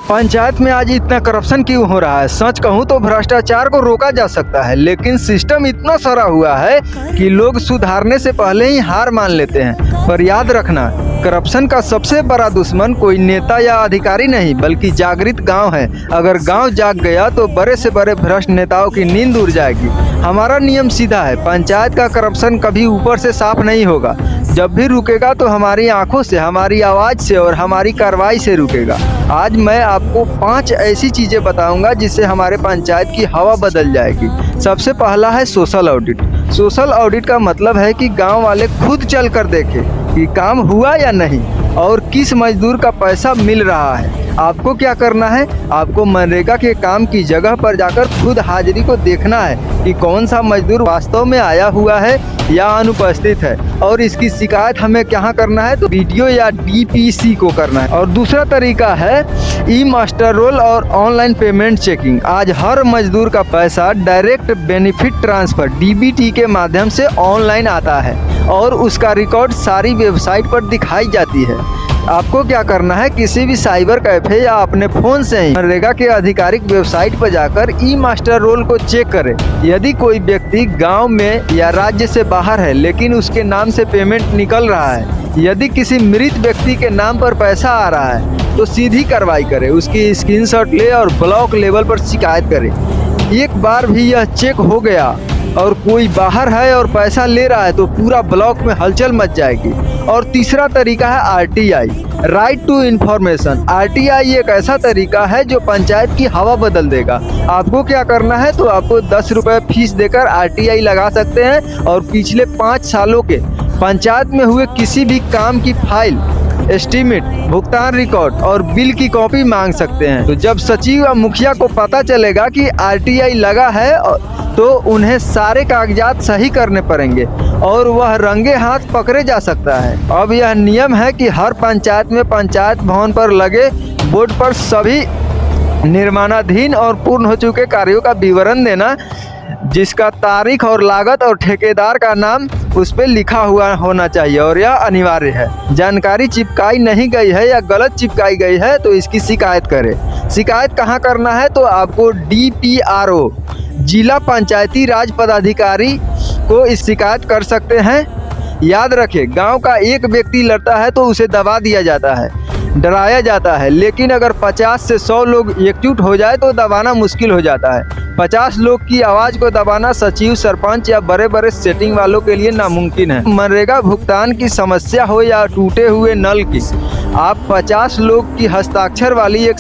पंचायत में आज इतना करप्शन क्यों हो रहा है? सच कहूँ तो भ्रष्टाचार को रोका जा सकता है, लेकिन सिस्टम इतना सड़ा हुआ है कि लोग सुधारने से पहले ही हार मान लेते हैं। पर याद रखना, करप्शन का सबसे बड़ा दुश्मन कोई नेता या अधिकारी नहीं, बल्कि जागृत गांव है। अगर गांव जाग गया तो बड़े से बड़े भ्रष्ट नेताओं की नींद उड़ जाएगी। हमारा नियम सीधा है, पंचायत का करप्शन कभी ऊपर से साफ नहीं होगा। जब भी रुकेगा तो हमारी आंखों से, हमारी आवाज़ से और हमारी कार्रवाई से रुकेगा। आज मैं आपको 5 ऐसी चीज़ें बताऊंगा जिससे हमारे पंचायत की हवा बदल जाएगी। सबसे पहला है सोशल ऑडिट। सोशल ऑडिट का मतलब है कि गांव वाले खुद चल कर देखें कि काम हुआ या नहीं और किस मजदूर का पैसा मिल रहा है। आपको क्या करना है? आपको मनरेगा के काम की जगह पर जाकर खुद हाजिरी को देखना है कि कौन सा मजदूर वास्तव में आया हुआ है या अनुपस्थित है, और इसकी शिकायत हमें क्या करना है? तो वीडियो या डीपीसी को करना है। और दूसरा तरीका है ई मास्टर रोल और ऑनलाइन पेमेंट चेकिंग। आज हर मजदूर का पैसा डायरेक्ट बेनिफिट ट्रांसफर डीबीटी के माध्यम से ऑनलाइन आता है और उसका रिकॉर्ड सारी वेबसाइट पर दिखाई जाती है। आपको क्या करना है? किसी भी साइबर कैफे या अपने फ़ोन से ही मनरेगा के आधिकारिक वेबसाइट पर जाकर ई मास्टर रोल को चेक करें। यदि कोई व्यक्ति गांव में या राज्य से बाहर है लेकिन उसके नाम से पेमेंट निकल रहा है, यदि किसी मृत व्यक्ति के नाम पर पैसा आ रहा है तो सीधी कार्रवाई करें, उसकी स्क्रीनशॉट ले और ब्लॉक लेवल पर शिकायत करें। एक बार भी यह चेक हो गया और कोई बाहर है और पैसा ले रहा है तो पूरा ब्लॉक में हलचल मच जाएगी। और तीसरा तरीका है RTI, right to information. RTI एक ऐसा तरीका है जो पंचायत की हवा बदल देगा। आपको क्या करना है? तो आपको 10 रुपये फीस देकर आरटीआई लगा सकते हैं और पिछले 5 सालों के पंचायत में हुए किसी भी काम की फाइल, एस्टीमेट, भुगतान रिकॉर्ड और बिल की कॉपी मांग सकते हैं। तो जब सचिव या मुखिया को पता चलेगा कि आरटीआई लगा है तो उन्हें सारे कागजात सही करने पड़ेंगे और वह रंगे हाथ पकड़े जा सकता है। अब यह नियम है कि हर पंचायत में पंचायत भवन पर लगे बोर्ड पर सभी निर्माणाधीन और पूर्ण हो चुके कार्यों का विवरण देना, जिसका तारीख और लागत और ठेकेदार का नाम उस पर लिखा हुआ होना चाहिए और यह अनिवार्य है। जानकारी चिपकाई नहीं गई है या गलत चिपकाई गई है तो इसकी शिकायत करें। शिकायत कहाँ करना है? तो आपको डीपीआरओ, जिला पंचायती राज पदाधिकारी को इस शिकायत कर सकते हैं। याद रखें, गांव का एक व्यक्ति लड़ता है तो उसे दबा दिया जाता है, डराया जाता है, लेकिन अगर 50 से 100 लोग एकजुट हो जाए तो दबाना मुश्किल हो जाता है। 50 लोग की आवाज़ को दबाना सचिव, सरपंच या बड़े बड़े सेटिंग वालों के लिए नामुमकिन है। मनरेगा भुगतान की समस्या हो या टूटे हुए नल की, आप 50 लोग की हस्ताक्षर वाली एक